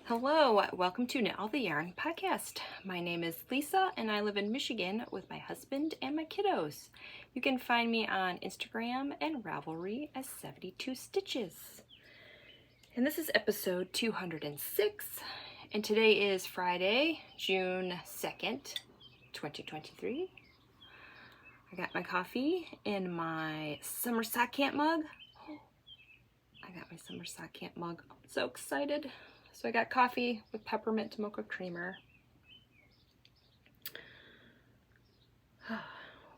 Hello, welcome to Knit All the Yarn podcast. My name is Lisa and I live in Michigan with my husband and my kiddos. You can find me on Instagram and Ravelry as 72 Stitches. And this is episode 206, and today is Friday, June 2nd, 2023. I got my coffee in my summer sock camp mug. I got my summer sock camp mug. I'm so excited. So I got coffee with peppermint mocha creamer.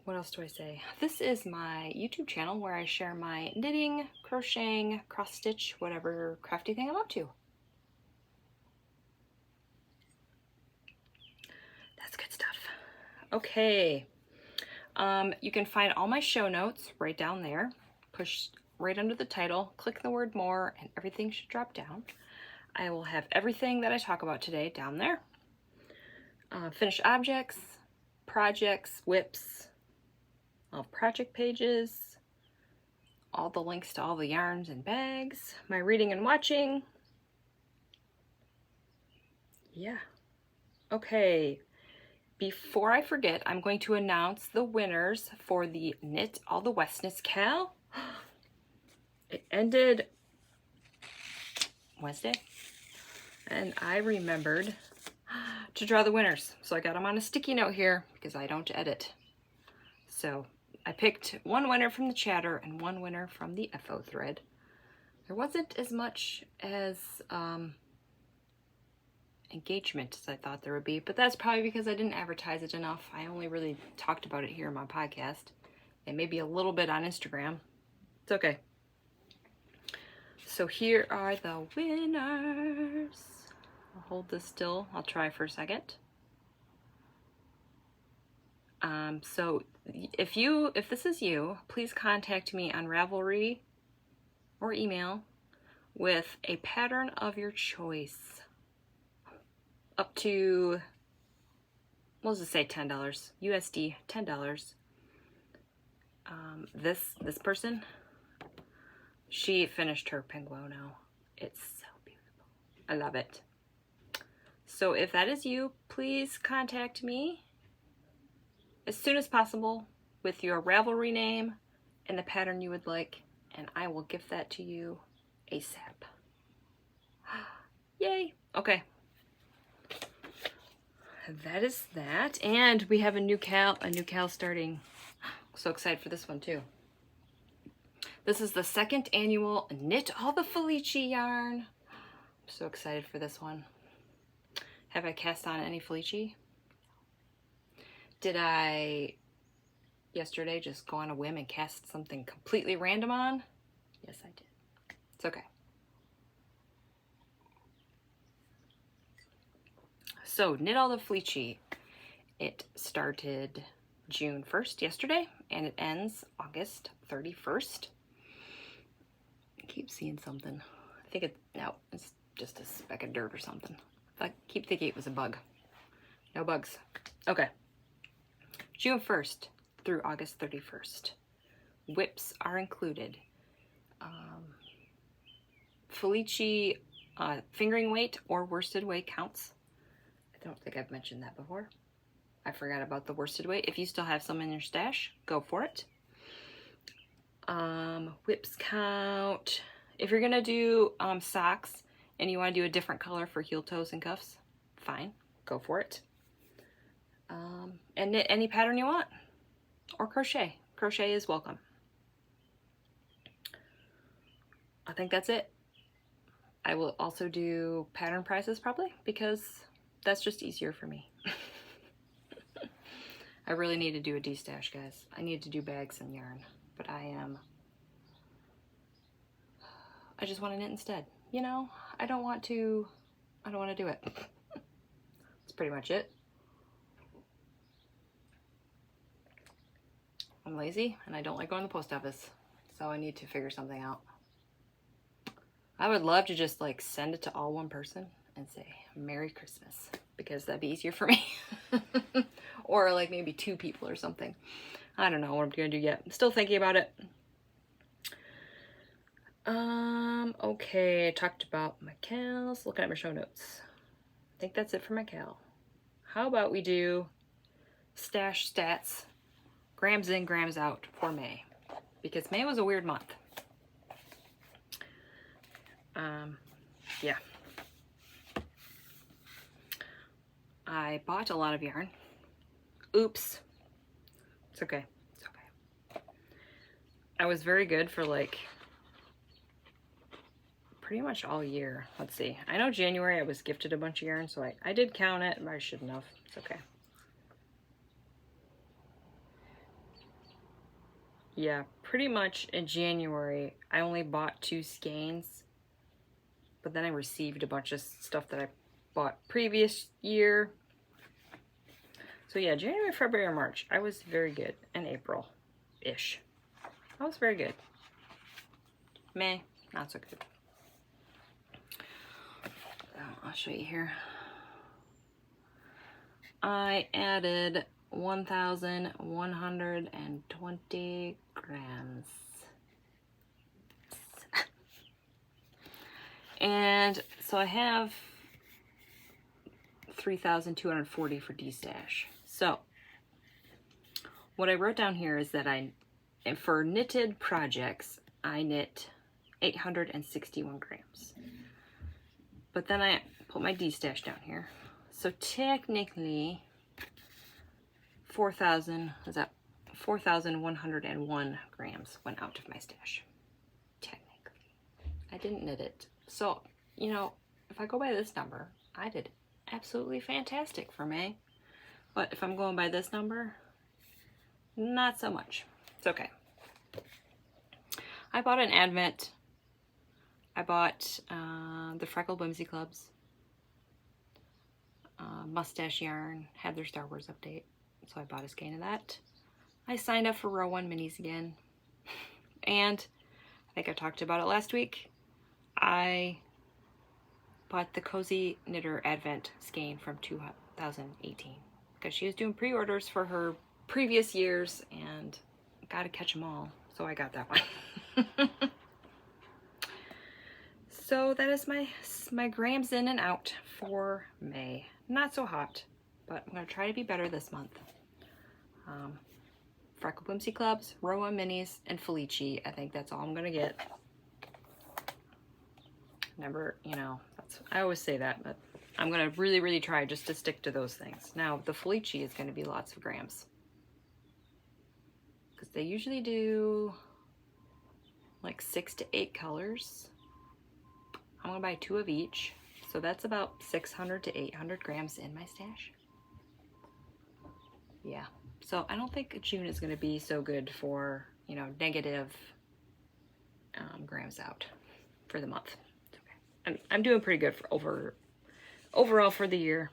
What else do I say? This is my YouTube channel where I share my knitting, crocheting, cross stitch, whatever crafty thing I'm up to. That's good stuff. Okay. You can find all my show notes right down there. Push right under the title, click the word more, and everything should drop down. I will have everything that I talk about today down there. Finished objects, projects, whips, all project pages, all the links to all the yarns and bags, my reading and watching. Yeah. Okay. Before I forget, I'm going to announce the winners for the Knit All the Westness Cal. It ended Wednesday. And I remembered to draw the winners. So I got them on a sticky note here because I don't edit. So I picked one winner from the chatter and one winner from the FO thread. There wasn't as much as engagement as I thought there would be, but that's probably because I didn't advertise it enough. I only really talked about it here in my podcast and maybe a little bit on Instagram. It's okay. So here are the winners. I'll hold this still. I'll try for a second. So if this is you, please contact me on Ravelry or email with a pattern of your choice. Up to, we'll just say $10, USD, $10. This person, she finished her penguino. It's so beautiful. I love it. So if that is you, please contact me as soon as possible with your Ravelry name and the pattern you would like, and I will gift that to you ASAP. Yay! Okay. That is that. And we have a new cal starting. So excited for this one too. This is the second annual Knit All the Felici yarn. I'm so excited for this one. Have I cast on any Felici? Did I yesterday just go on a whim and cast something completely random on? Yes, I did. It's okay. So, Knit All the Felici. It started June 1st, yesterday, and it ends August 31st. I keep seeing something. I think no, it's just a speck of dirt or something. I keep thinking it was a bug. No bugs. Okay. June 1st through August 31st. Whips are included. Felici fingering weight or worsted weight counts. I don't think I've mentioned that before. I forgot about the worsted weight. If you still have some in your stash, go for it. Whips count. If you're gonna do socks and you want to do a different color for heel toes and cuffs, fine, go for it. And knit any pattern you want, or crochet. Crochet is welcome. I think that's it. I will also do pattern prices probably, because that's just easier for me. I really need to do a D-stash, guys. I need to do bags and yarn, but I just want to knit instead. You know, I don't want to do it. That's pretty much it. I'm lazy and I don't like going to the post office, so I need to figure something out. I would love to just like send it to all one person and say Merry Christmas, because that'd be easier for me. Or like maybe two people or something. I don't know what I'm gonna do yet. I'm still thinking about it. Okay, I talked about my cows. Looking at my show notes. I think that's it for my cow. How about we do stash stats, grams in, grams out for May, because May was a weird month. Yeah. I bought a lot of yarn. Oops. It's okay. It's okay. I was very good for like pretty much all year. Let's see. I know January I was gifted a bunch of yarn, so I did count it, but I shouldn't have. It's okay. Yeah, pretty much in January I only bought 2 skeins, but then I received a bunch of stuff that I bought previous year. So yeah, January, February, or March, I was very good. And April-ish. I was very good. May, not so good. I'll show you here. I added 1,120 grams. And so I have 3,240 for D-stash. So what I wrote down here is that for knitted projects, I knit 861 grams. But then I put my D-stash down here. So technically, 4,101 grams went out of my stash. Technically. I didn't knit it. So, you know, if I go by this number, I did absolutely fantastic for May. But if I'm going by this number, not so much. It's okay. I bought an Advent. I bought the Freckled Whimsy Clubs. Mustache yarn had their Star Wars update, so I bought a skein of that. I signed up for Row 1 minis again. And I think I talked about it last week. I bought the Cozy Knitter Advent skein from 2018 because she was doing pre-orders for her previous years and gotta catch them all, so I got that one. So that is my grams in and out for May. Not so hot, but I'm gonna try to be better this month. Freckled Whimsy Clubs, Row 1 minis, and Felici. I think that's all I'm gonna get. Never, you know, I always say that, but I'm gonna really, really try just to stick to those things. Now, the Felici is gonna be lots of grams, because they usually do like 6 to 8 colors. I'm gonna buy 2 of each, so that's about 600 to 800 grams in my stash. Yeah, so I don't think June is gonna be so good for, you know, negative grams out for the month. It's okay. I'm doing pretty good for overall for the year.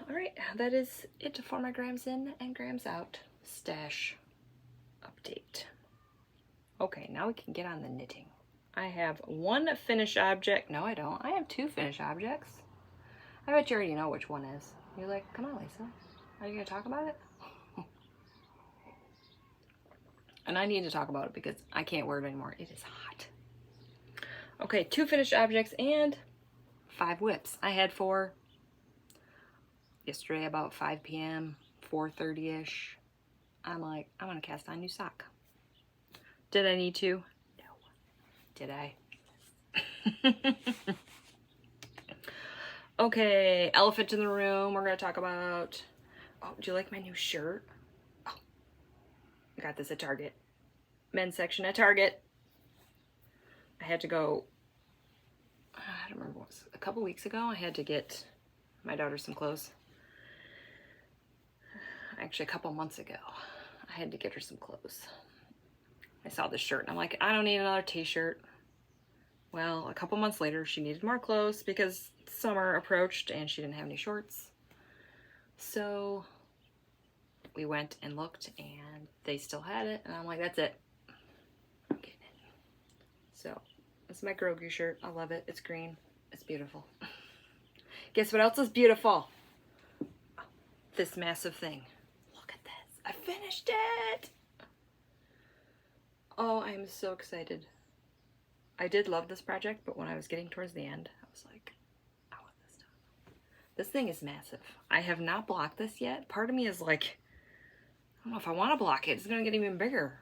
All right, that is it for my grams in and grams out stash update. Okay, now we can get on the knitting. I have 1 finished object. No, I don't. I have 2 finished objects. I bet you already know which one is. You're like, come on, Lisa. Are you going to talk about it? And I need to talk about it because I can't wear it anymore. It is hot. Okay, 2 finished objects and 5 whips. I had 4 yesterday about 5 p.m., 4:30-ish. I'm like, I'm going to cast on a new sock. Did I need to? Did I? Okay, elephant in the room. We're going to talk about... Oh, do you like my new shirt? Oh, I got this at Target. Men's section at Target. I had to go... I don't remember what it was. A couple weeks ago, I had to get my daughter some clothes. Actually, a couple months ago, I had to get her some clothes. I saw this shirt and I'm like, I don't need another t-shirt. Well, a couple months later, she needed more clothes because summer approached and she didn't have any shorts. So we went and looked and they still had it. And I'm like, that's it. I'm getting it. So this is my Grogu shirt. I love it. It's green. It's beautiful. Guess what else is beautiful? Oh, this massive thing. Look at this. I finished it. Oh, I'm so excited. I did love this project, but when I was getting towards the end, I was like, I want this done. This thing is massive. I have not blocked this yet. Part of me is like, I don't know if I want to block it. It's going to get even bigger.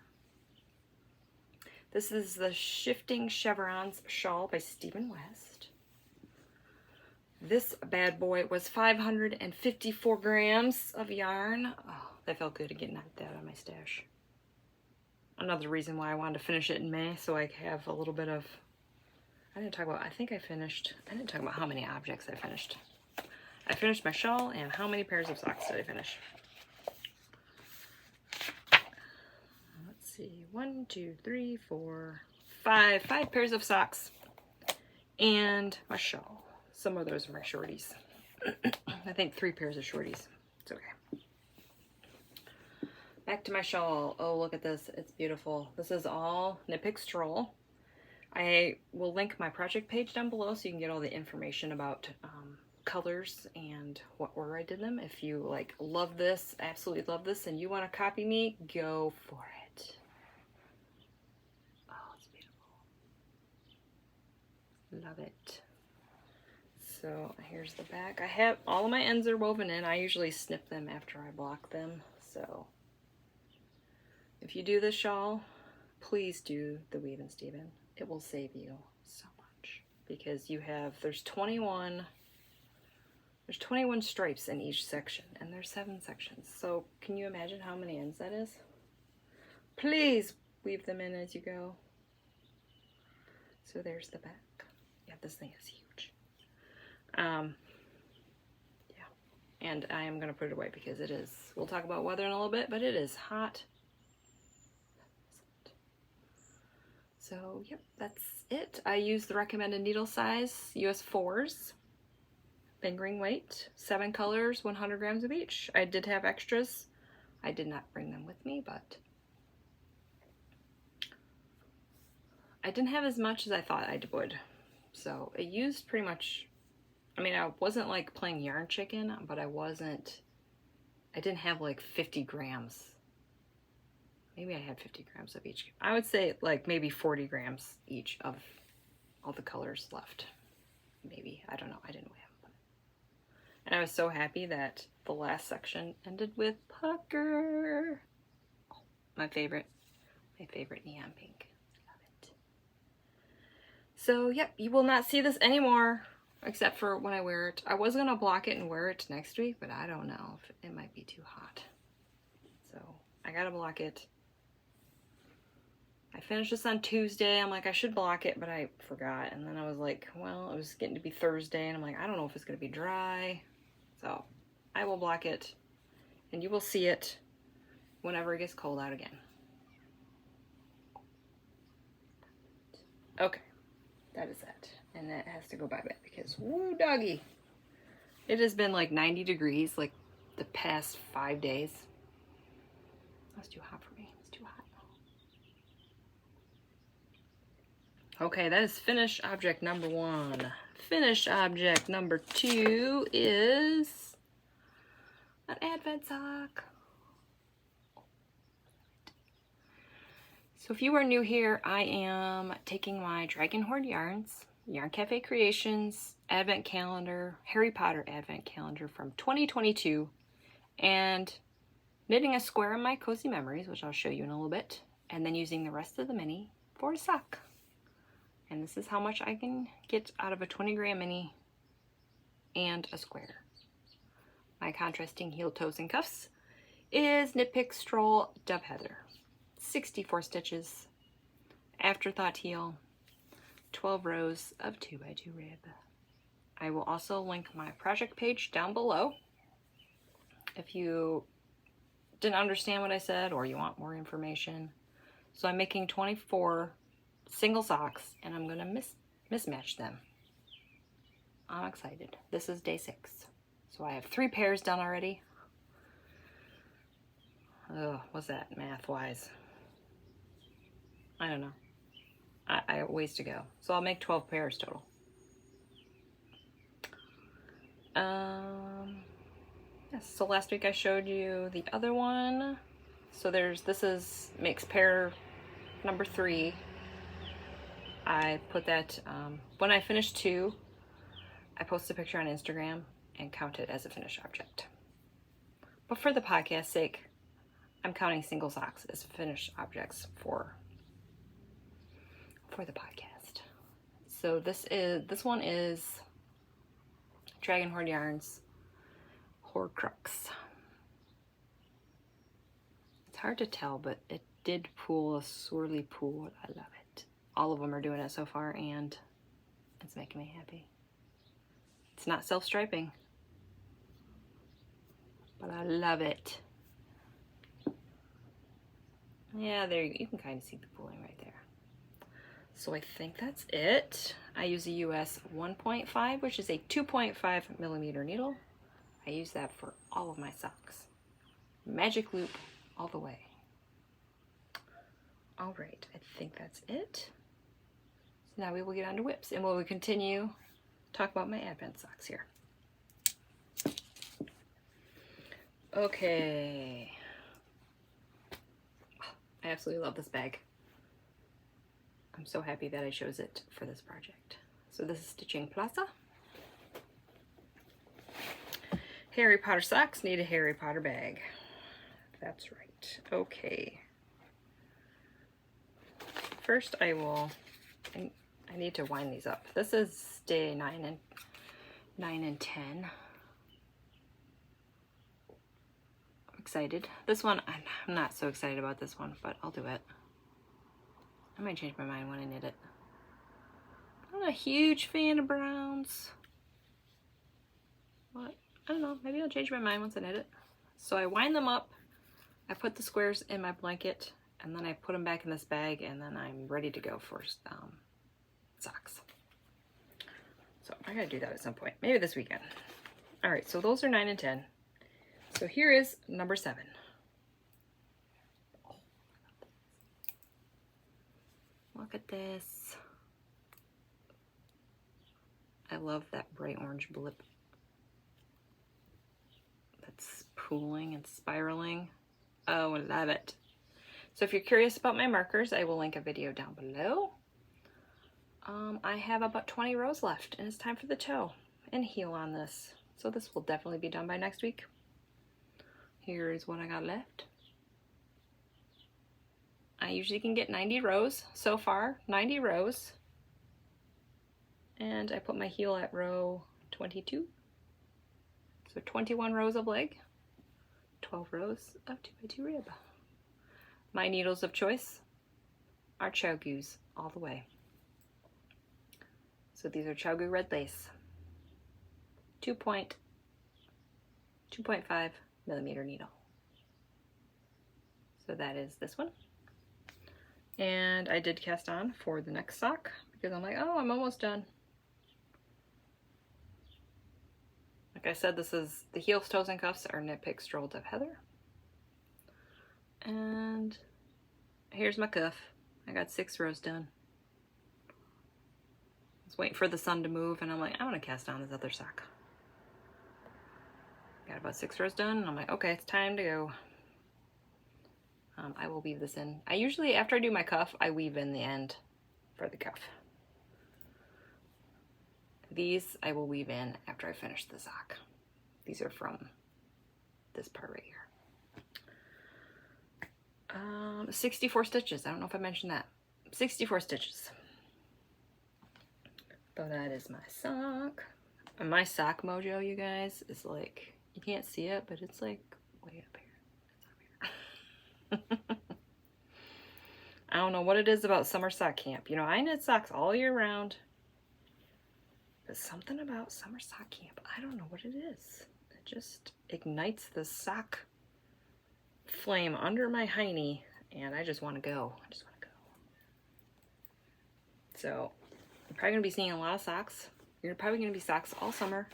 This is the Shifting Chevrons Shawl by Stephen West. This bad boy was 554 grams of yarn. Oh, that felt good to get that out of my stash. Another reason why I wanted to finish it in May, so I have a little bit of, I didn't talk about how many objects I finished. I finished my shawl, and how many pairs of socks did I finish? Let's see, 1, 2, 3, 4, 5 pairs of socks, and my shawl. Some of those are my shorties. I think 3 pairs of shorties. It's okay. Back to my shawl. Oh, look at this. It's beautiful. This is all Knitpicks Stroll. I will link my project page down below so you can get all the information about colors and what order I did them. If you like love this, absolutely love this, and you want to copy me, go for it. Oh, it's beautiful. Love it. So here's the back. I have all of my ends are woven in. I usually snip them after I block them. So if you do this shawl, please do the Weave and Steven. It will save you so much because there's 21 stripes in each section, and there's 7 sections. So can you imagine how many ends that is? Please weave them in as you go. So there's the back. Yeah, this thing is huge. Yeah, and I am gonna put it away because it is, we'll talk about weather in a little bit, but it is hot. So yep, that's it. I use the recommended needle size, US 4s, fingering weight, 7 colors, 100 grams of each. I did have extras. I did not bring them with me, but I didn't have as much as I thought I would. So it used pretty much, I mean, I wasn't like playing yarn chicken, but I didn't have like 50 grams. Maybe I had 50 grams of each. I would say like maybe 40 grams each of all the colors left. Maybe, I don't know, I didn't weigh them. And I was so happy that the last section ended with pucker. Oh, my favorite neon pink. Love it. So yep, you will not see this anymore except for when I wear it. I was gonna block it and wear it next week, but I don't know if it might be too hot. So I gotta block it. I finished this on Tuesday. I'm like, I should block it, but I forgot. And then I was like, well, it was getting to be Thursday, and I'm like, I don't know if it's gonna be dry. So I will block it, and you will see it whenever it gets cold out again. Okay, that is it. And that has to go bye-bye because, woo, doggy. It has been like 90 degrees like the past 5 days. That's too hot for me. It's too hot. Okay, that is finished object number 1. Finished object number 2 is an advent sock. So if you are new here, I am taking my Dragon Hoard yarns, Yarn Cafe Creations Advent Calendar, Harry Potter Advent Calendar from 2022, and knitting a square in my Cozy Memories, which I'll show you in a little bit, and then using the rest of the mini for a sock. And this is how much I can get out of a 20 gram mini and a square. My contrasting heel, toes, and cuffs is Knitpicks Stroll Dove Heather. 64 stitches, afterthought heel, 12 rows of 2x2 rib. I will also link my project page down below if you didn't understand what I said or you want more information. So I'm making 24 single socks, and I'm gonna mismatch them. I'm excited. This is day 6. So I have 3 pairs done already. Oh, what's that math-wise? I don't know. I have ways to go. So I'll make 12 pairs total. Yes, so last week I showed you the other one. So this makes pair number 3, I put that, when I finish 2, I post a picture on Instagram and count it as a finished object. But for the podcast's sake, I'm counting single socks as finished objects for the podcast. So this one is Dragon Hoard Yarns Hoard Crux. It's hard to tell, but it did pull a swirly pool. I love it. All of them are doing it so far, and it's making me happy. It's not self-striping, but I love it. Yeah, there you can kind of see the pooling right there. So I think that's it. I use a US 1.5, which is a 2.5 millimeter needle. I use that for all of my socks. Magic loop all the way. All right, I think that's it. So now we will get on to whips, and we'll continue talk about my Advent socks here. Okay. I absolutely love this bag. I'm so happy that I chose it for this project. So this is Stitching Plaza. Harry Potter socks need a Harry Potter bag. That's right. Okay. First I need to wind these up. This is day 9 and 10. I'm excited. This one, I'm not so excited about this one, but I'll do it. I might change my mind when I knit it. I'm not a huge fan of browns. But I don't know, maybe I'll change my mind once I knit it. So I wind them up, I put the squares in my blanket, and then I put them back in this bag, and then I'm ready to go for socks. So I gotta do that at some point, maybe this weekend. All right, so those are 9 and 10. So here is number 7. Look at this. I love that bright orange blip that's pooling and spiraling. Oh, I love it. So if you're curious about my markers, I will link a video down below. I have about 20 rows left, and it's time for the toe and heel on this. So this will definitely be done by next week. Here's what I got left. I usually can get 90 rows so far, 90 rows. And I put my heel at row 22. So 21 rows of leg, 12 rows of 2x2 rib. My needles of choice are Chiaogoos all the way. So these are Chiaogoo red lace, 2.5 millimeter needle. So that is this one. And I did cast on for the next sock because I'm like, oh, I'm almost done. Like I said, this is the heels, toes, and cuffs are Knitpicks Strolled of Heather. And here's my cuff. I got 6 rows done. I was waiting for the sun to move, and I'm like, I want to cast on this other sock. Got about 6 rows done, and I'm like, okay, it's time to go. I will weave this in. I usually, after I do my cuff, I weave in the end for the cuff. These I will weave in after I finish the sock. These are from this part right here. 64 stitches. I don't know if I mentioned that. 64 stitches. So that is my sock. And my sock mojo, you guys, is like, you can't see it, but it's like way up here. It's up here. I don't know what it is about summer sock camp. You know, I knit socks all year round. But something about summer sock camp, I don't know what it is. It just ignites the sock flame under my hiney, and I just want to go. I just want to go. So, you're probably going to be seeing a lot of socks. You're probably going to be socks all summer,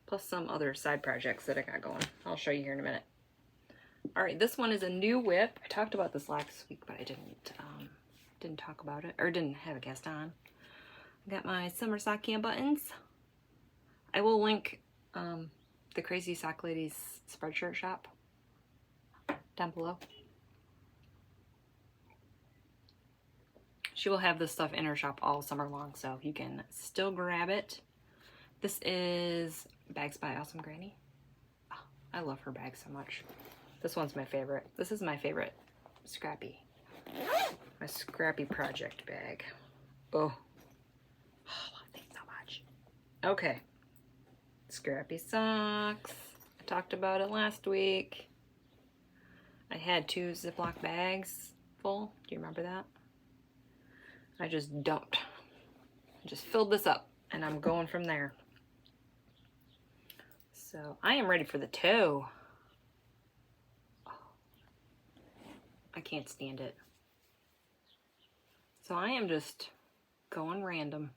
plus some other side projects that I got going. I'll show you here in a minute. All right, this one is a new whip. I talked about this last week, but I didn't talk about it, or didn't have a guest on. I got my summer sock camp buttons. I will link the Crazy Sock Ladies Spreadshirt shop down below. She will have this stuff in her shop all summer long, so you can still grab it. This is Bags by Awesome Granny. Oh, I love her bag so much. This one's my favorite. This is my favorite scrappy. My scrappy project bag. Oh, I love these so much. Okay. Scrappy socks. I talked about it last week. I had 2 Ziploc bags full. Do you remember that? I just dumped. I just filled this up and I'm going from there. So I am ready for the toe. Oh, I can't stand it. So I am just going random.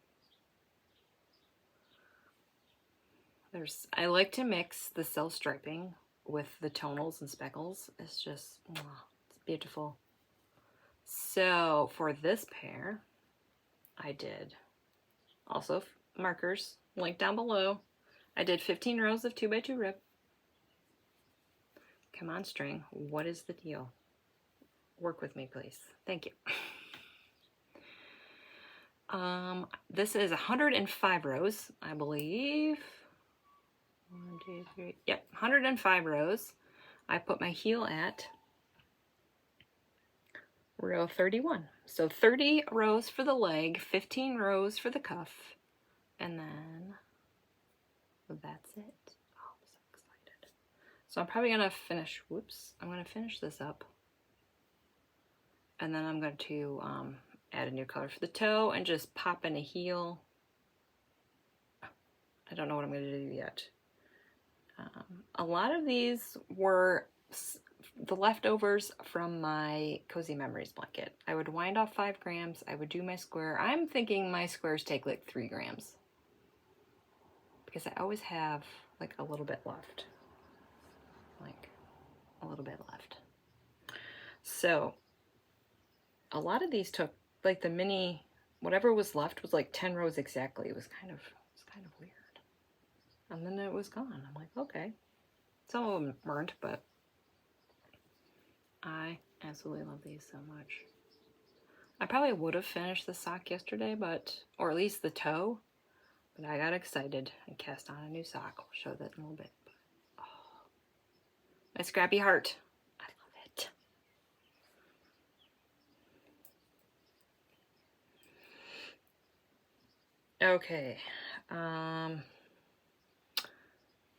I like to mix the self striping with the tonals and speckles. It's just, it's beautiful. So for this pair, I did also markers, link down below. I did 15 rows of 2x2 rib. Come on, string, what is the deal? Work with me, please. Thank you. This is 105 rows, I believe. 1, 2, 3. Yep, 105 rows. I put my heel at row 31. So 30 rows for the leg, 15 rows for the cuff, and then that's it. Oh, I'm so excited. So I'm probably gonna finish, I'm gonna finish this up. And then I'm going to add a new color for the toe and just pop in a heel. I don't know what I'm going to do yet. A lot of these were the leftovers from my Cozy Memories blanket. I would wind off 5 grams. I would do my square. I'm thinking my squares take like 3 grams. Because I always have like a little bit left. Like a little bit left. So a lot of these took like the mini, whatever was left was like 10 rows exactly. It was kind of weird. And then it was gone. I'm like, okay. Some of them weren't, but I absolutely love these so much. I probably would have finished the sock yesterday, or at least the toe, but I got excited and cast on a new sock. I'll show that in a little bit. But, oh, my scrappy heart. I love it. Okay.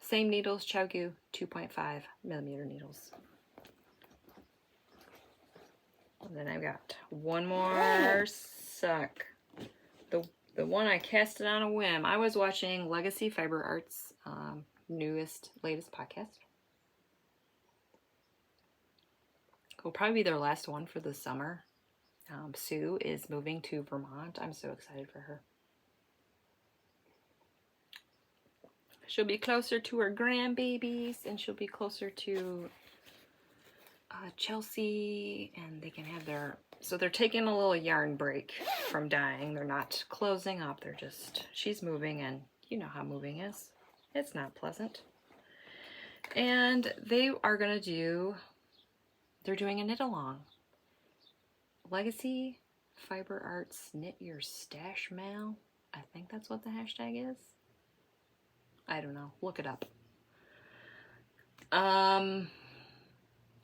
Same needles, Chiaogoo 2.5 millimeter needles. And then I've got one more sock. The one I casted on a whim. I was watching Legacy Fiber Arts' latest podcast. It'll probably be their last one for the summer. Sue is moving to Vermont. I'm so excited for her. She'll be closer to her grandbabies, and she'll be closer to Chelsea, and they can have so they're taking a little yarn break from dyeing. They're not closing up. She's moving, and you know how moving is. It's not pleasant. And they are they're doing a knit along. Legacy Fiber Arts Knit Your Stash Mail. I think that's what the hashtag is. I don't know. Look it up.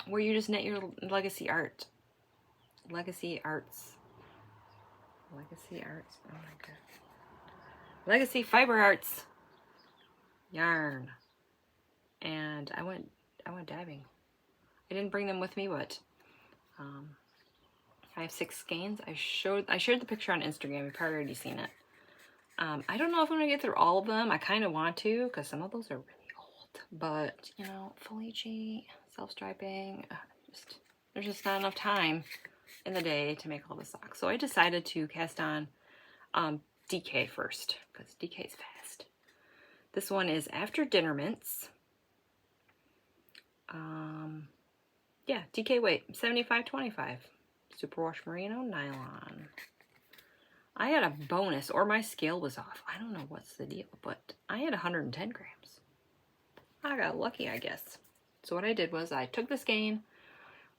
Where you just knit your legacy art. Legacy Arts. Legacy Arts. Oh my god. Legacy Fiber Arts yarn. And I went diving. I didn't bring them with me, but I have 6 skeins. I shared the picture on Instagram. You've probably already seen it. I don't know if I'm gonna get through all of them. I kind of want to, because some of those are really old. But you know, Felici, self-striping, there's just not enough time in the day to make all the socks. So I decided to cast on DK first, because DK is fast. This one is After Dinner Mints. Yeah, DK weight 75.25. Superwash merino nylon. I had a bonus, or my scale was off. I don't know what's the deal, but I had 110 grams. I got lucky, I guess. So what I did was I took the skein,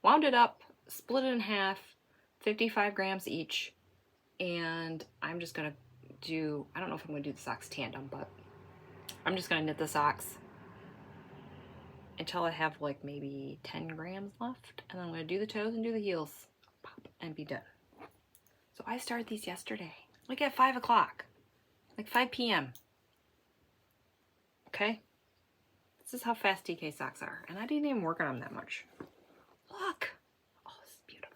wound it up, split it in half, 55 grams each, And I'm just gonna do, I don't know if I'm gonna do the socks tandem, but I'm just gonna knit the socks until I have like maybe 10 grams left. And then I'm gonna do the toes and do the heels, pop, and be done. So I started these yesterday, like at 5 o'clock, like 5 p.m. Okay? This is how fast DK socks are. And I didn't even work on them that much. Look! Oh, this is beautiful.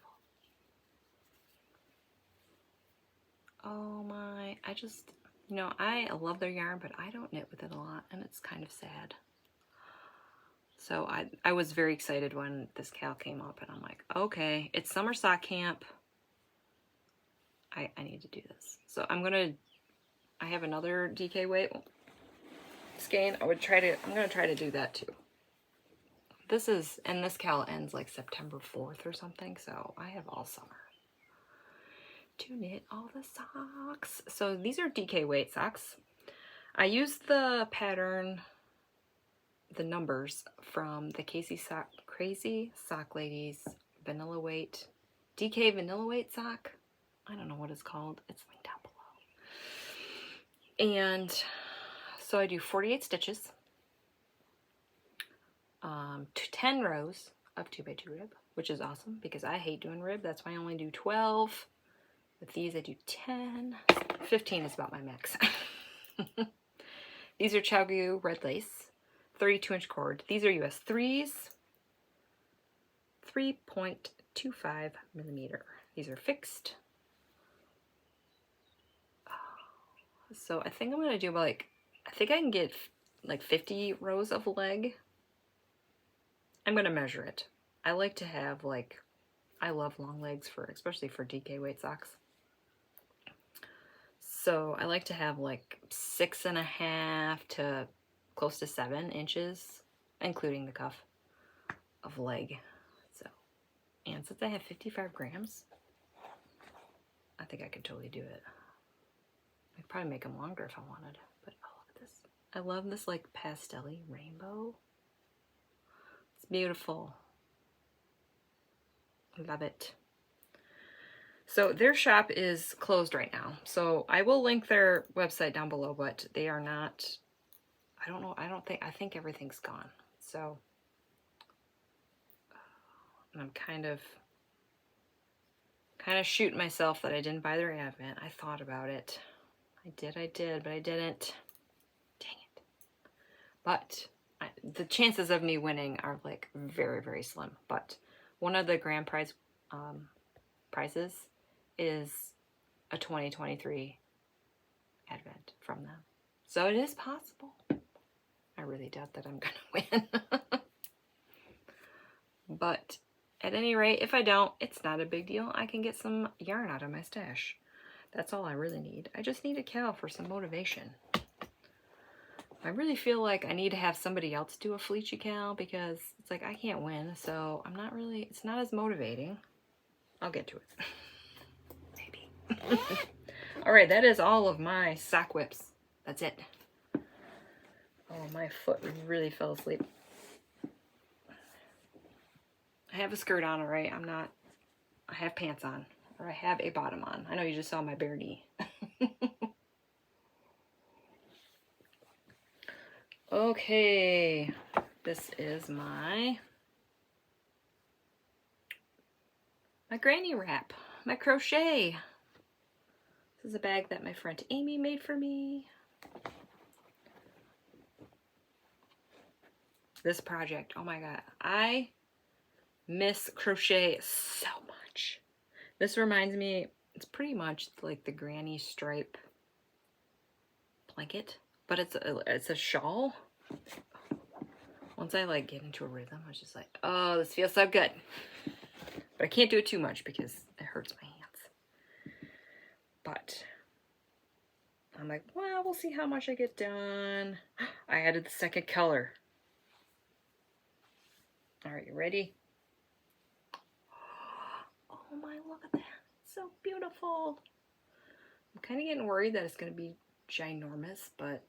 Oh my, I just, you know, I love their yarn, but I don't knit with it a lot, and it's kind of sad. So I was very excited when this cal came up, and I'm like, okay, it's summer sock camp. I need to do this. So I have another DK weight skein. I'm gonna try to do that too. And this cal ends like September 4th or something, so I have all summer to knit all the socks. So these are DK weight socks. I used the pattern, the numbers from the Crazy Sock Ladies vanilla weight, DK vanilla weight sock. I don't know what it's called. It's linked down below. And so I do 48 stitches, 10 rows of 2x2 rib, which is awesome because I hate doing rib. That's why I only do 12. With these, I do 10. 15 is about my max. These are Chiaogoo red lace, 32-inch cord. These are US 3s, 3.25 millimeter. These are fixed. So I think I'm going to do about I think I can get like 50 rows of leg. I'm going to measure it. I like to have I love long legs especially for DK weight socks. So I like to have 6.5 to close to 7 inches, including the cuff of leg. So, and since I have 55 grams, I think I could totally do it. I'd probably make them longer if I wanted, but oh, look at this. I love this pastel-y rainbow. It's beautiful. I love it. So their shop is closed right now. So I will link their website down below, but they are not, I don't know, I think everything's gone. So and I'm kind of shooting myself that I didn't buy their advent. I thought about it. I did, but I didn't. Dang it. But the chances of me winning are very, very slim. But one of the grand prize prizes is a 2023 advent from them. So it is possible. I really doubt that I'm gonna win. But at any rate, if I don't, it's not a big deal. I can get some yarn out of my stash. That's all I really need. I just need a cal for some motivation. I really feel like I need to have somebody else do a Felici cal because it's I can't win, so I'm not really, it's not as motivating. I'll get to it. Maybe. All right, that is all of my sock whips. That's it. Oh, my foot really fell asleep. I have a skirt on, all right? I have pants on, or I have a bottom on. I know you just saw my bare knee. Okay, this is my granny wrap, my crochet. This is a bag that my friend Amy made for me. This project, oh my god, I miss crochet so much. This reminds me, it's pretty much like the granny stripe blanket, but it's a shawl. Once I get into a rhythm, I was just oh, this feels so good. But I can't do it too much because it hurts my hands. But I'm well, we'll see how much I get done. I added the second color. All right, you ready? Oh my, look at that. It's so beautiful. I'm kind of getting worried that it's going to be ginormous, but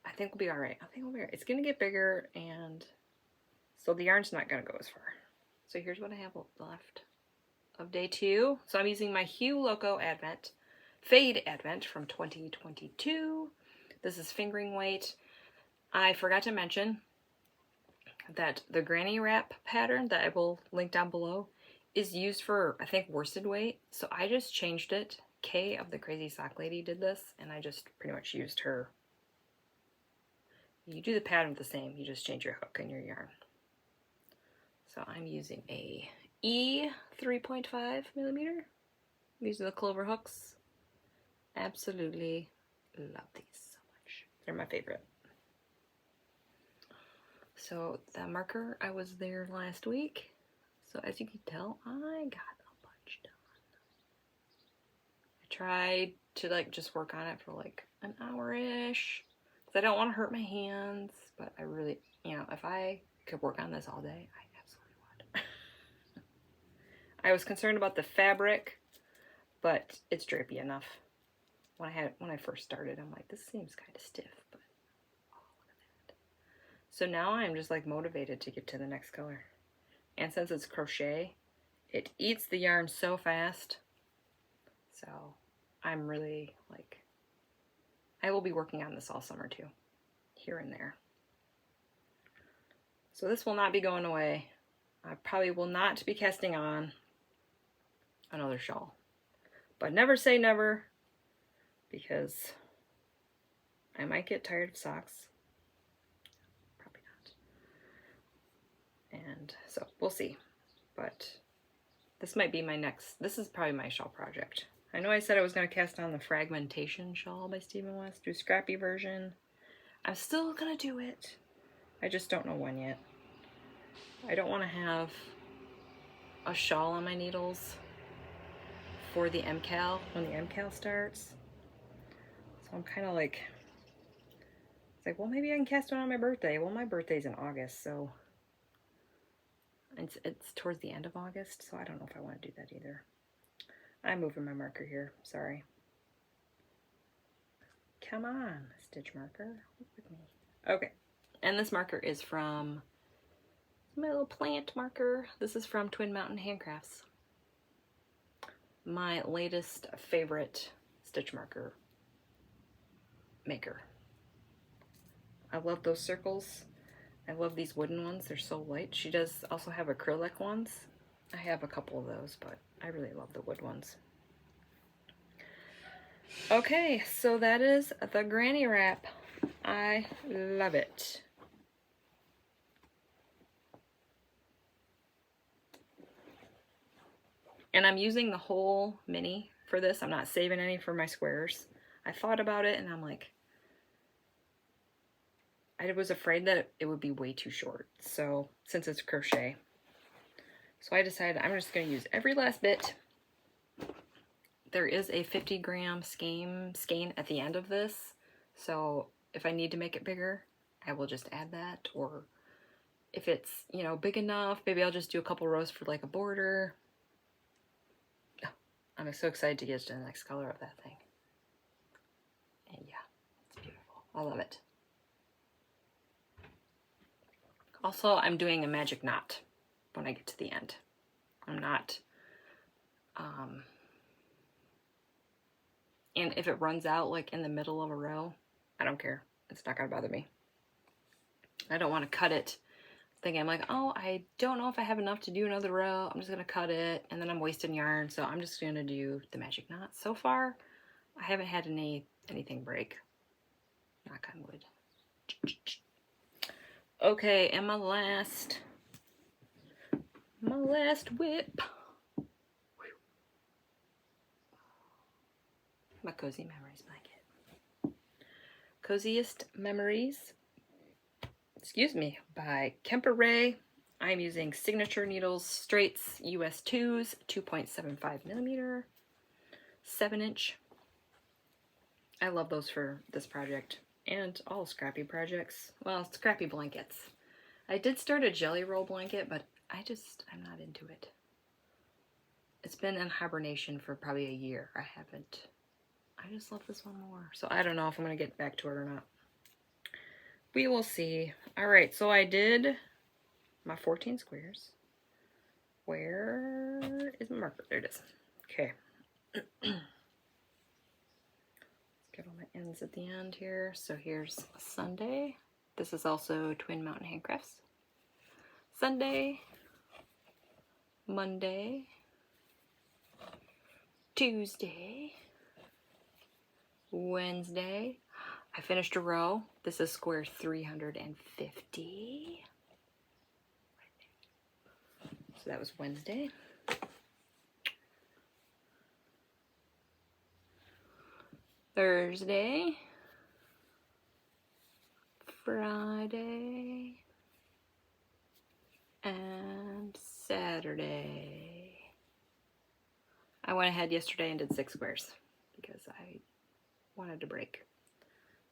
I think we'll be all right. I think we'll be all right. It's going to get bigger, and so the yarn's not going to go as far. So here's what I have left. of day 2. So I'm using my Hue Loco Fade Advent from 2022. This is fingering weight. I forgot to mention that the granny wrap pattern that I will link down below is used for, I think, worsted weight. So I just changed it. Kay of the Crazy Sock Lady did this, and I just pretty much used her. You do the pattern the same, you just change your hook and your yarn. So I'm using a E 3.5 millimeter. These are the clover hooks. Absolutely love these so much. They're my favorite. So the marker, I was there last week. So as you can tell, I got a bunch done. I tried to like just work on it for like an hour-ish. Because I don't want to hurt my hands. But I really, you know, if I could work on this all day, I absolutely would. I was concerned about the fabric, but it's drapey enough. When I first started, I'm like, this seems kind of stiff, but oh, look at that. So now I'm just like motivated to get to the next color. And since it's crochet, it eats the yarn so fast. So I'm really like, I will be working on this all summer too, here and there. So this will not be going away. I probably will not be casting on another shawl. But never say never, because I might get tired of socks. Probably not. And so we'll see. But this might be my next, this is probably my shawl project. I know I said I was going to cast on the Fragmentation Shawl by Stephen West, do scrappy version. I'm still going to do it. I just don't know when yet. I don't want to have a shawl on my needles for the MCAL, when the MCAL starts. So I'm kind of like, it's like, well, maybe I can cast one on my birthday. Well, my birthday's in August, so it's towards the end of August, so I don't know if I want to do that either. I'm moving my marker here, sorry. Come on, stitch marker, work with me. Okay, and this marker is from my little plant marker. This is from Twin Mountain Handcrafts. My latest favorite stitch marker maker. I love those circles. I love these wooden ones. They're so light. She does also have acrylic ones. I have a couple of those, but I really love the wood ones. Okay, so that is the granny wrap. I love it. And I'm using the whole mini for this. I'm not saving any for my squares. I thought about it and I'm like, I was afraid that it would be way too short. So since it's crochet, so I decided I'm just going to use every last bit. There is a 50-gram skein at the end of this. So if I need to make it bigger, I will just add that. Or if it's, you know, big enough, maybe I'll just do a couple rows for like a border. I'm so excited to get to the next color of that thing. And yeah, it's beautiful. I love it. Also, I'm doing a magic knot when I get to the end. I'm not, and if it runs out like in the middle of a row, I don't care. It's not gonna bother me. I don't want to cut it thinking I'm like, oh, I don't know if I have enough to do another row. I'm just gonna cut it and then I'm wasting yarn. So I'm just gonna do the magic knot. So far, I haven't had anything break. Knock on wood. Okay, and my last whip. My Cozy Memories blanket. Coziest Memories, excuse me, by Kemper Ray. I'm using Signature Needles Straights US 2s, 2.75 millimeter, 7-inch. I love those for this project and all scrappy projects. Well, scrappy blankets. I did start a jelly roll blanket, but I'm not into it. It's been in hibernation for probably a year. I just love this one more. So I don't know if I'm going to get back to it or not. We will see. All right, so I did my 14 squares. Where is my marker? There it is. Okay. Let's get all my ends at the end here. So here's Sunday. This is also Twin Mountain Handcrafts. Sunday, Monday, Tuesday, Wednesday. I finished a row. This is square 350. So that was Wednesday. Thursday, Friday, and Saturday. I went ahead yesterday and did 6 squares because I wanted to break.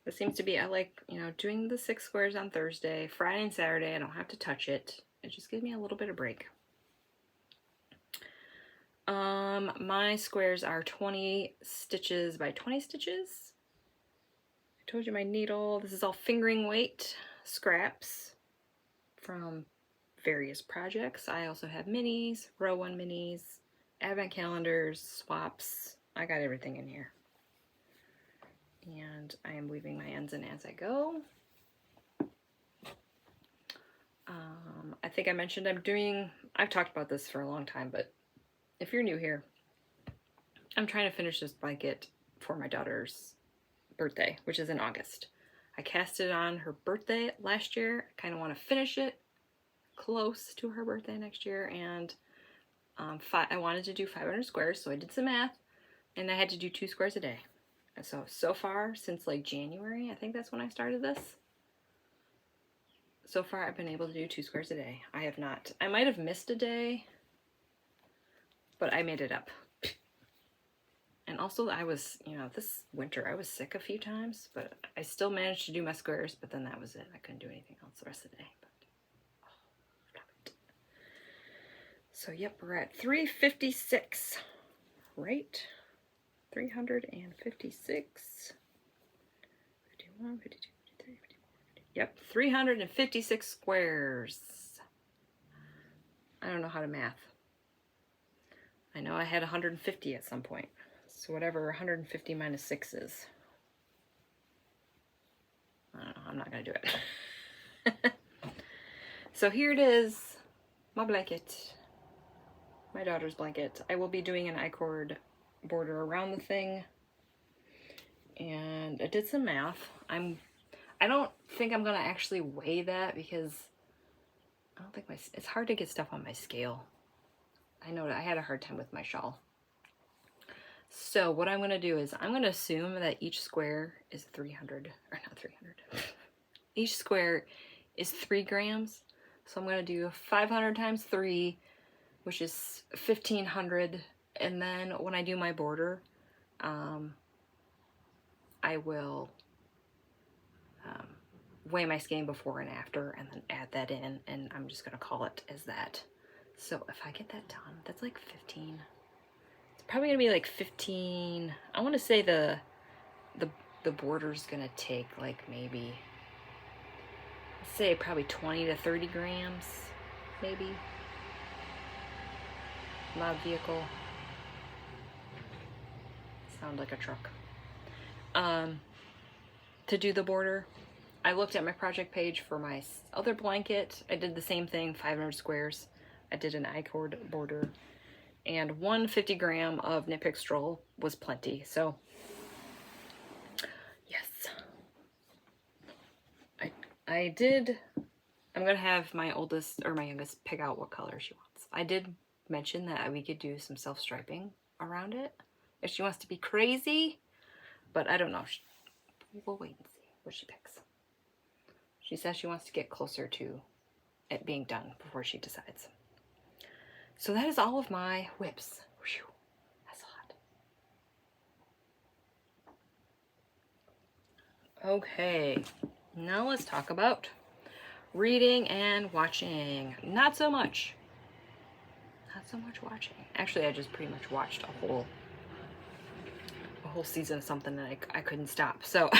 This seems to be, I like, you know, doing the 6 squares on Thursday. Friday and Saturday, I don't have to touch it. It just gives me a little bit of break. My squares are 20 stitches by 20 stitches. I told you my needle. This is all fingering weight scraps from various projects. I also have minis, row 1 minis, advent calendars, swaps. I got everything in here. And I am weaving my ends in as I go. I think I mentioned I've talked about this for a long time, but if you're new here, I'm trying to finish this blanket for my daughter's birthday, which is in August. I cast it on her birthday last year. I kind of want to finish it close to her birthday next year, and I wanted to do 500 squares, so I did some math, and I had to do 2 squares a day. And so far, since like January, I think that's when I started this. So far, I've been able to do 2 squares a day. I might have missed a day, but I made it up. And also I was, you know, this winter I was sick a few times, but I still managed to do my squares, but then that was it. I couldn't do anything else the rest of the day. But, love it. So yep, we're at 356, right? 356. 51, 52, 53, 54, 50. Yep, 356 squares. I don't know how to math. I know I had 150 at some point. So whatever 150 minus 6 is. I don't know, I'm not going to do it. So here it is, my blanket. My daughter's blanket. I will be doing an I-cord border around the thing. And I did some math. I don't think I'm going to actually weigh that because I don't think it's hard to get stuff on my scale. I know that I had a hard time with my shawl. So what I'm going to do is I'm going to assume that each square is 300, or not 300. Each square is 3 grams. So I'm going to do 500 times 3, which is 1500. And then when I do my border, I will weigh my skein before and after and then add that in. And I'm just going to call it as that. So if I get that done, that's like 15. It's probably gonna be like 15. I want to say the border's gonna take like maybe, let's say probably 20 to 30 grams, maybe. Loud vehicle. Sound like a truck. To do the border, I looked at my project page for my other blanket. I did the same thing, 500 squares. I did an I-cord border, and 150 gram of Knitpicks Stroll was plenty. So yes, I'm gonna have my oldest or my youngest pick out what color she wants. I did mention that we could do some self-striping around it if she wants to be crazy, but I don't know. We'll wait and see what she picks. She says she wants to get closer to it being done before she decides. So that is all of my whips. Whew, that's a lot. Okay, now let's talk about reading and watching. Not so much watching. Actually, I just pretty much watched a whole season of something that I couldn't stop. So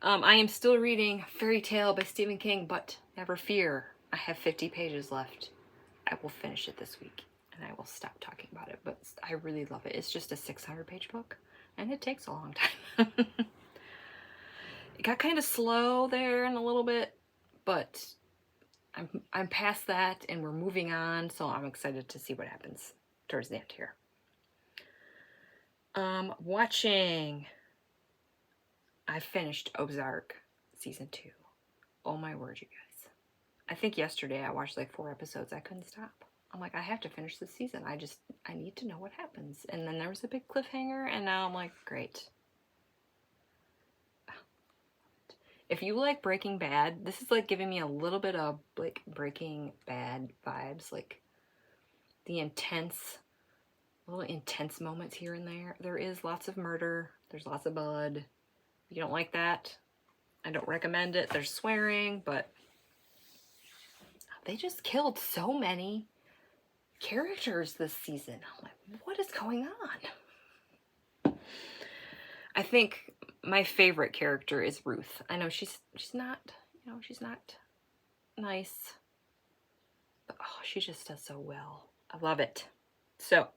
I am still reading Fairy Tale by Stephen King, but never fear, I have 50 pages left. I will finish it this week and I will stop talking about it, but I really love it. It's just a 600-page book and it takes a long time. It got kind of slow there in a little bit, but I'm past that and we're moving on, so I'm excited to see what happens towards the end here. Watching. I finished Ozark season 2. Oh my word, you guys. I think yesterday I watched like 4 episodes. I couldn't stop. I'm like, I have to finish this season. I need to know what happens. And then there was a big cliffhanger and now I'm like, great. If you like Breaking Bad, this is like giving me a little bit of like Breaking Bad vibes, like the little intense moments here and there. There is lots of murder. There's lots of blood. If you don't like that, I don't recommend it. There's swearing, but they just killed so many characters this season. I'm like, what is going on? I think my favorite character is Ruth. I know she's not, you know, she's not nice, but oh, she just does so well. I love it. So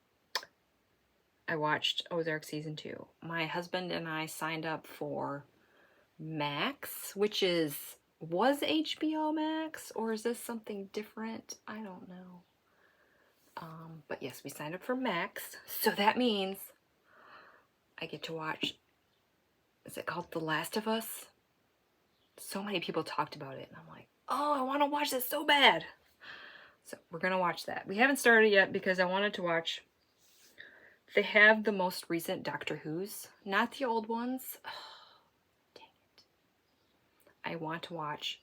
I watched Ozark season 2. My husband and I signed up for Max, which was HBO Max, or is this something different? I don't know. But yes, we signed up for Max, so that means I get to watch, is it called The Last of Us? So many people talked about it, and I'm like, oh, I want to watch this so bad. So we're going to watch that. We haven't started yet because I wanted to watch, they have the most recent Doctor Who's, not the old ones. Oh, dang it. I want to watch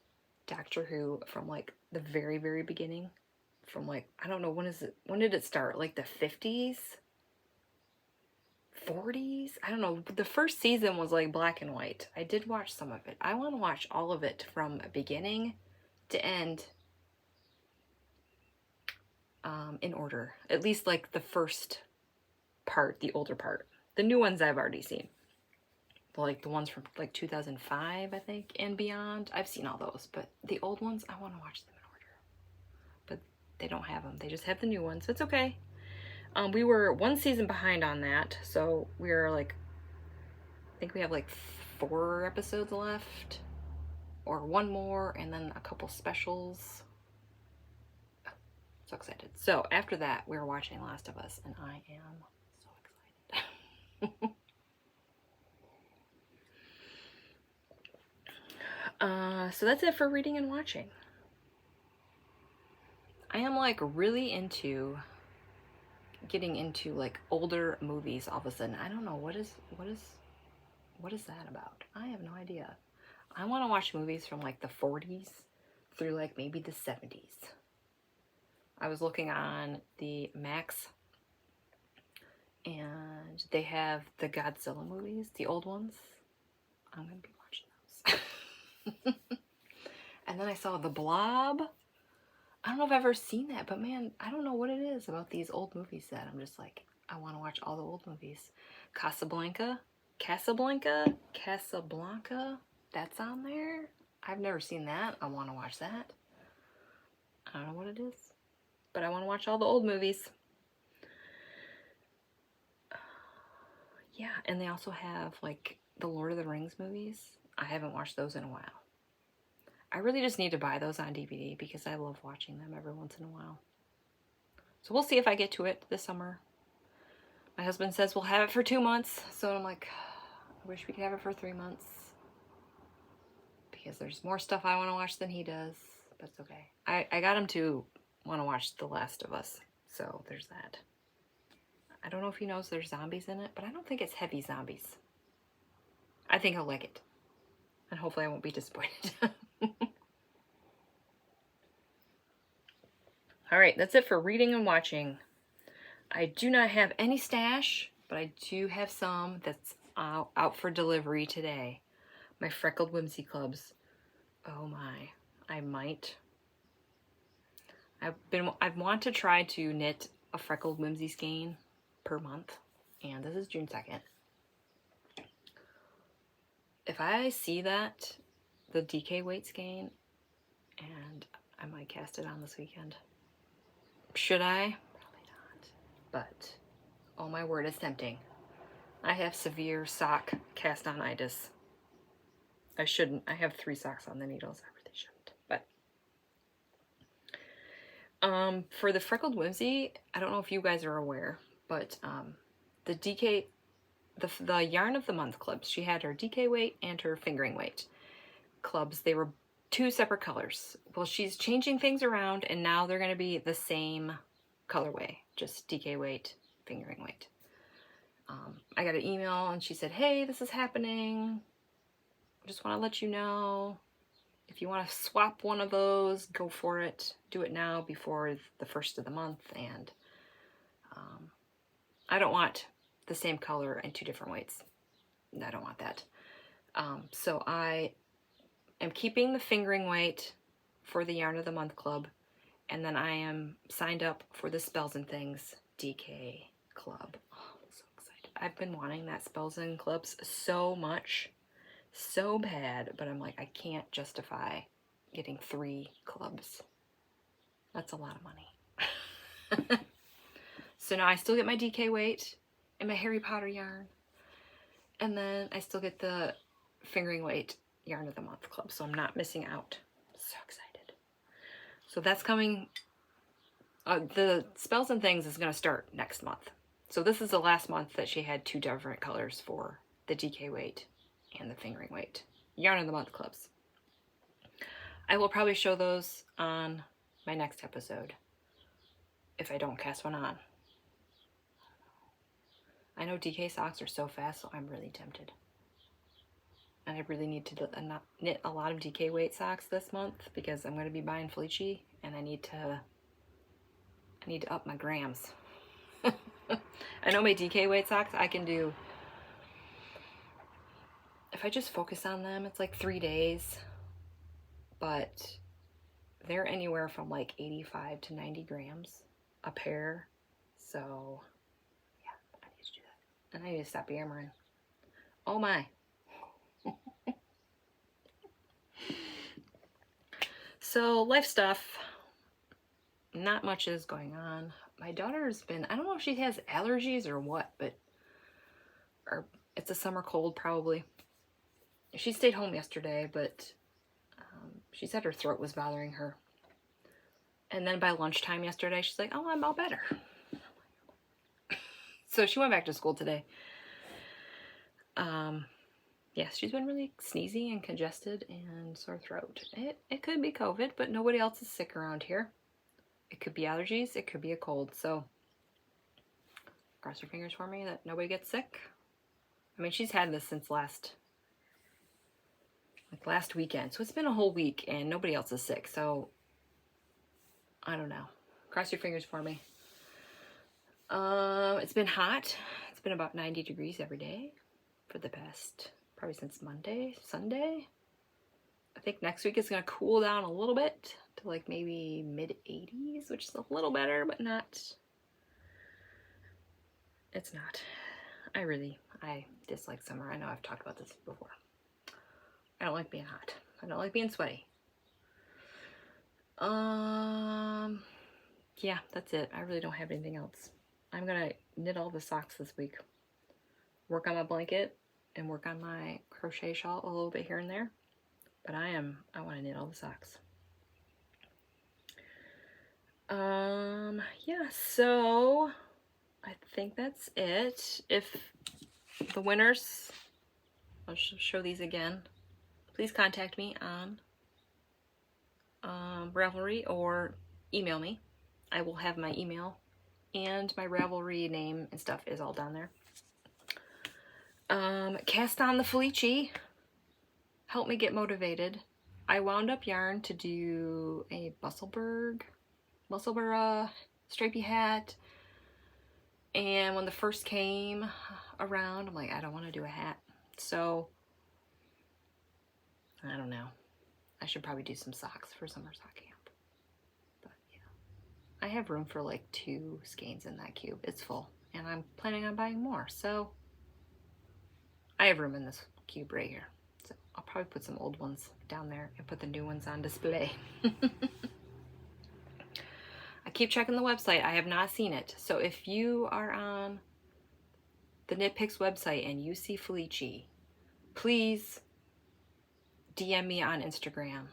Doctor Who from like the very, very beginning. From like, I don't know, when did it start? Like the 50s? 40s? I don't know. The first season was like black and white. I did watch some of it. I want to watch all of it from beginning to end in order. At least like the first part, the older part. The new ones I've already seen. Like the ones from like 2005, I think, and beyond. I've seen all those, but the old ones, I want to watch them in order. But they don't have them. They just have the new ones. It's okay. We were 1 season behind on that, so we're like, I think we have like 4 episodes left, or 1 more, and then a couple specials. Oh, so excited. So after that, we were watching Last of Us, and I am so excited. So that's it for reading and watching. I am like really into getting into like older movies all of a sudden. I don't know what is that about. I have no idea. I want to watch movies from like the 40s through like maybe the 70s. I was looking on the Max and they have the Godzilla movies, the old ones. I'm gonna be watching those. And then I saw The Blob. I don't know if I've ever seen that, but man, I don't know what it is about these old movies that I'm just like, I want to watch all the old movies. Casablanca, that's on there. I've never seen that. I want to watch that. I don't know what it is, but I want to watch all the old movies. Yeah, and they also have like the Lord of the Rings movies. I haven't watched those in a while. I really just need to buy those on DVD because I love watching them every once in a while. So we'll see if I get to it this summer. My husband says we'll have it for 2 months. So I'm like, I wish we could have it for 3 months. Because there's more stuff I want to watch than he does. But it's okay. I got him to want to watch The Last of Us. So there's that. I don't know if he knows there's zombies in it, but I don't think it's heavy zombies. I think he'll like it. And hopefully I won't be disappointed. Alright, that's it for reading and watching. I do not have any stash, but I do have some that's out for delivery today. My Freckled Whimsy Clubs. Oh my. I might. I want to try to knit a Freckled Whimsy skein per month. And this is June 2nd. If I see that, the DK weight skein, and I might cast it on this weekend. Should I? Probably not. But, oh my word, it's tempting. I have severe sock cast-on-itis. I shouldn't. I have 3 socks on the needles. I really shouldn't. But for the Freckled Whimsy, I don't know if you guys are aware, but the DK, the Yarn of the Month clubs, she had her DK weight and her fingering weight clubs. They were 2 separate colors. Well, she's changing things around, and now they're going to be the same colorway, just DK weight, fingering weight. I got an email, and she said, hey, this is happening. Just want to let you know. If you want to swap one of those, go for it. Do it now before the 1st of the month. And I don't want the same color and 2 different weights. I don't want that. So I am keeping the fingering weight for the Yarn of the Month Club. And then I am signed up for the Spells and Things DK Club. Oh, I'm so excited. I've been wanting that Spells and Clubs so much. So bad, but I'm like, I can't justify getting 3 clubs. That's a lot of money. So now I still get my DK weight and my Harry Potter yarn. And then I still get the fingering weight Yarn of the Month club. So I'm not missing out. So excited. So that's coming. The Spells and Things is going to start next month. So this is the last month that she had 2 different colors for the DK weight and the fingering weight Yarn of the Month clubs. I will probably show those on my next episode if I don't cast one on. I know DK socks are so fast, so I'm really tempted. And I really need to knit a lot of DK weight socks this month because I'm going to be buying Felici, and I need to up my grams. I know my DK weight socks I can do. If I just focus on them, it's like 3 days, but they're anywhere from like 85 to 90 grams a pair. So yeah, I need to do that. And I need to stop yammering. Oh my. So life stuff, not much is going on. My daughter's been, I don't know if she has allergies or what, but it's a summer cold probably. She stayed home yesterday, but she said her throat was bothering her. And then by lunchtime yesterday, she's like, oh, I'm all better. So she went back to school today. Yes, she's been really sneezy and congested and sore throat. It could be COVID, but nobody else is sick around here. It could be allergies. It could be a cold. So cross your fingers for me that nobody gets sick. I mean, she's had this since last weekend. So it's been a whole week and nobody else is sick. So I don't know. Cross your fingers for me. It's been hot. It's been about 90 degrees every day for the past, probably since Sunday. I think next week is going to cool down a little bit to like maybe mid 80s, which is a little better, but not. It's not. I dislike summer. I know I've talked about this before. I don't like being hot. I don't like being sweaty. Yeah, that's it. I really don't have anything else. I'm gonna knit all the socks this week. Work on my blanket and work on my crochet shawl a little bit here and there. But I want to knit all the socks. Yeah, so I think that's it. If the winners, I'll show these again. Please contact me on Ravelry or email me. I will have my email and my Ravelry name and stuff is all down there. Cast on the Felici. Help me get motivated. I wound up yarn to do a Musselburgh stripey hat. And when the first came around, I'm like, I don't want to do a hat. So, I don't know. I should probably do some socks for summer sock camp. But, yeah. I have room for like 2 skeins in that cube. It's full. And I'm planning on buying more. So, I have room in this cube right here. So, I'll probably put some old ones down there and put the new ones on display. I keep checking the website. I have not seen it. So if you are on the Knitpicks website and you see Felici, please DM me on Instagram.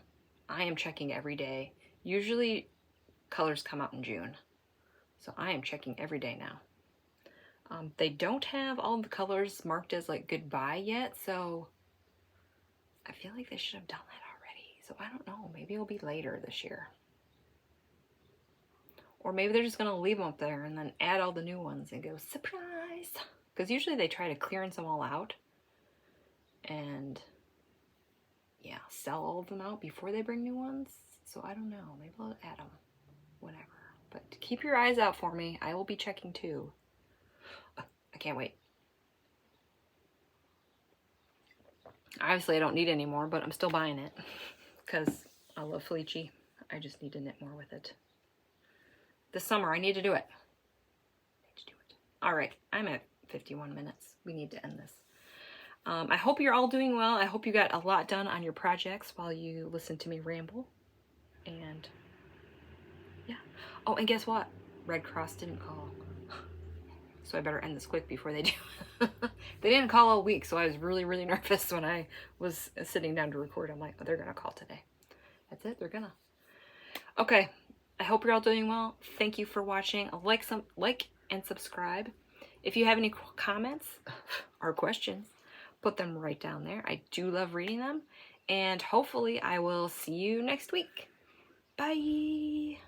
I am checking every day. Usually colors come out in June. So I am checking every day now. They don't have all the colors marked as like goodbye yet, so I feel like they should have done that already. So I don't know, maybe it'll be later this year. Or maybe they're just gonna leave them up there and then add all the new ones and go, surprise! Because usually they try to clearance them all out and yeah, sell all of them out before they bring new ones. So I don't know, maybe I'll add them, whatever. But keep your eyes out for me. I will be checking too. I can't wait. Obviously I don't need any more, but I'm still buying it because I love Felici. I just need to knit more with it. This summer I need to do it. All right, I'm at 51 minutes. We need to end this. I hope you're all doing well. I hope you got a lot done on your projects while you listen to me ramble. And yeah. Oh, and guess what? Red Cross didn't call. So I better end this quick before they do. They didn't call all week, so I was really, really nervous when I was sitting down to record. I'm like, oh, they're gonna call today. That's it, they're gonna. Okay, I hope you're all doing well. Thank you for watching. Like and subscribe. If you have any comments or questions, put them right down there. I do love reading them. And hopefully I will see you next week. Bye.